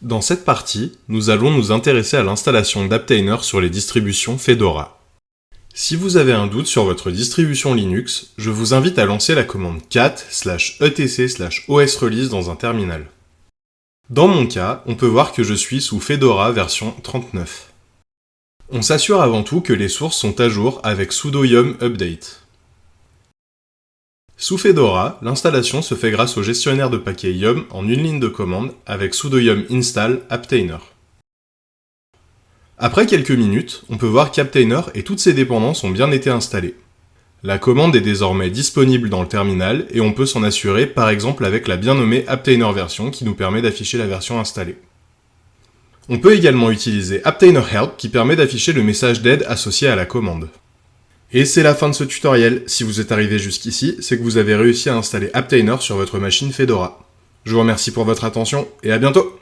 Dans cette partie, nous allons nous intéresser à l'installation d'Aptainer sur les distributions Fedora. Si vous avez un doute sur votre distribution Linux, je vous invite à lancer la commande cat/etc/osrelease dans un terminal. Dans mon cas, on peut voir que je suis sous Fedora version 39. On s'assure avant tout que les sources sont à jour avec sudo yum update. Sous Fedora, l'installation se fait grâce au gestionnaire de paquets yum en une ligne de commande avec sudo yum install aptainer. Après quelques minutes, on peut voir qu'Aptainer et toutes ses dépendances ont bien été installées. La commande est désormais disponible dans le terminal et on peut s'en assurer par exemple avec la bien nommée Aptainer version qui nous permet d'afficher la version installée. On peut également utiliser Aptainer help qui permet d'afficher le message d'aide associé à la commande. Et c'est la fin de ce tutoriel. Si vous êtes arrivé jusqu'ici, c'est que vous avez réussi à installer Aptainer sur votre machine Fedora. Je vous remercie pour votre attention et à bientôt!